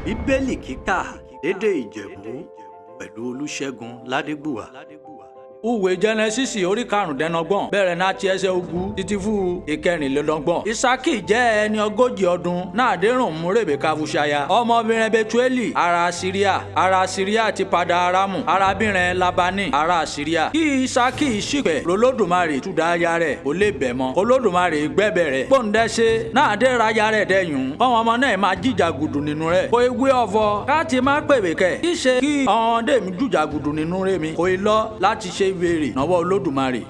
Bíbélì kíkà lédè Ìjẹ̀bú pẹ̀lú Olúṣẹ́gun Ládégbùwà. Ìwé Jẹ́nẹ́sísì orí karùndínlọ́gbọ̀n bẹ̀rẹ̀ láti ẹsẹ̀ ogún títí fún ìkẹrìnlélọ́gbọ̀n. Ísákì jẹ́ ẹni 40 ọdún náà dérùn mú Rèbékà fúnṣaya. Ọmọbìnrin Bẹtuélì ará Síríà ti padà Árámù, arábìnrin Lábánì ará Síríà. Kí Ísákì ṣìpẹ̀ lọ́lọ́dùmarè túdá aya rẹ̀ kó lè bẹ̀ mọ́. Olódùmarè gbẹ̀bẹ̀ rẹ̀. Gbóǹdẹ́sẹ̀ náà dé raya rẹ̀ dẹ̀yùn. Kọ́wọn ọmọ náà máa jíjàgùdù nínú rẹ̀. Kò ewé ọ̀fọ̀ káàtì má pèbè kẹ̀. Kí ṣe kí ọ̀hún dèmí jùjàgùdù nínú rẹ̀ mi. Kò ì lọ láti ṣe ìbéèrè nọwọ́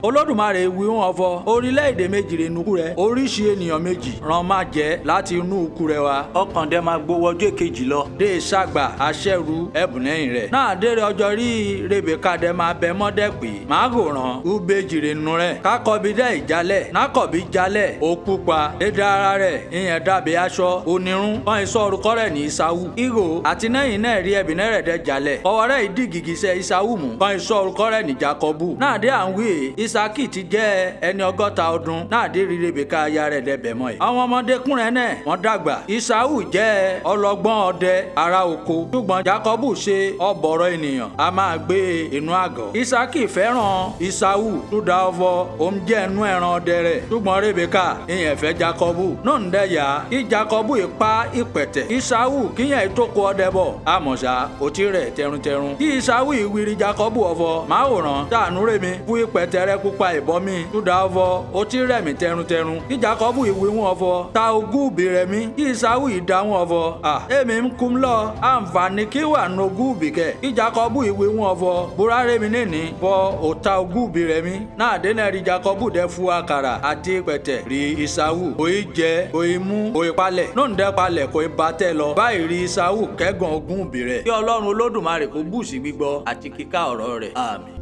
Olódùmarè wí wọn fọ orílẹ̀-èdè méjì rẹ̀ nukú rẹ̀ oríṣi ènìyàn méjì ràn má jẹ́ láti inú ikú rẹ̀ wá. Ọkàn dẹ máa gbowó ọjọ́ èkejì lọ. Dé ṣàgbà aṣẹ́rú ẹ̀bùn lẹ́yìn rẹ̀. Náà dére ọjọ́ rí Rèbékà dẹ máa bẹ mọ́dẹ́ pé máa gòràn ubejì rẹ̀ nù rẹ̀. Kákọ̀bí dẹ́ ìjálẹ̀ nákọ̀bí jálẹ̀ ó pupa dédé ara rẹ̀ ìyẹn dàbí aṣọ onírun kan iṣọ́ orúkọ rẹ̀ ní Ìsáwù. Ìgò àti nẹ́yìn náà rí ẹ̀bìn rẹ̀ dẹ jálẹ̀ ọwọ́ rẹ̀ ìdí gìgísẹ̀ Ìsáwù mú kan iṣọ́ orúkọ rẹ̀ ní Jákọ́bù. Náà dé à ń wí Ísákì ti jẹ́ ẹni 60 ọdún náà dé rí Rèbékà aya rẹ̀ dẹ̀bẹ̀ mọ́ ẹ̀. Àwọn ọmọdékùnrin náà wọ́n dàgbà. Ìsáwù jẹ́ ọlọ́gbọ́n ọdẹ ará oko ṣùgbọ́n Jákọ́bù ṣe ọ̀bọ̀rọ̀ ènìyàn a máa gbé inú àgọ́. Ísákì fẹ́ràn Ìsáwù túdà ọ̀fọ̀ òun jẹ́ inú ẹran ọdẹ rẹ̀ ṣùgbọ́n Rèbékà ìyẹn fẹ́ Jákọ́bù náà ń dẹ̀yà kí Jákọ́bù ipa ìpẹ̀tẹ̀. Ìsáwù kíyẹn ìtókò ọdẹ bọ̀ àmọ̀ṣá òtí rẹ̀ tẹruntẹrun. Kí Ìsáwù ìwírí Jákọ́bù ọ̀fọ̀ máa wòrán tàánú rèmi fún ìpẹ̀tẹ̀rẹ̀ pupa ìbọn mi túdà ọ̀fọ̀ òtí rẹ̀ mi tẹruntẹrun. Kí Jákọ́bù ìwé wọn ọ̀fọ̀ ta ogún òbí rẹ̀ mi. Kí Ìsáwù ìdáhùn ọ̀fọ̀ èmi ń kún lọ àǹfààní kí wà ní ogún òbí kẹ̀. Kí Jákọ́bù ìwé wọn ọ̀fọ̀ búra rẹ̀ mi nìní fọ òta ogún òbí rẹ̀ mi. Náà dénà rí Jákọ́bù dẹ fún àkàrà àti ìpẹ̀tẹ̀ rí Ìsáwù kò í jẹ kò í mú kò í palẹ̀ náà ń dẹ́ palẹ̀ kò í batẹ́ lọ. Báyìí rí Ìsáwù kẹ́gàn ogún òbí rẹ̀. Kí Ọlọ́run Olódùmarè kó bùsí gbígbọ́ àti kíkà ọ̀rọ̀ rẹ̀. Àmín.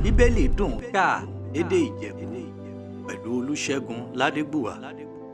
Bíbélì dùn ká lédè Ìjẹ̀bú pẹ̀lú Olúṣẹ́gun Ládégbùwà.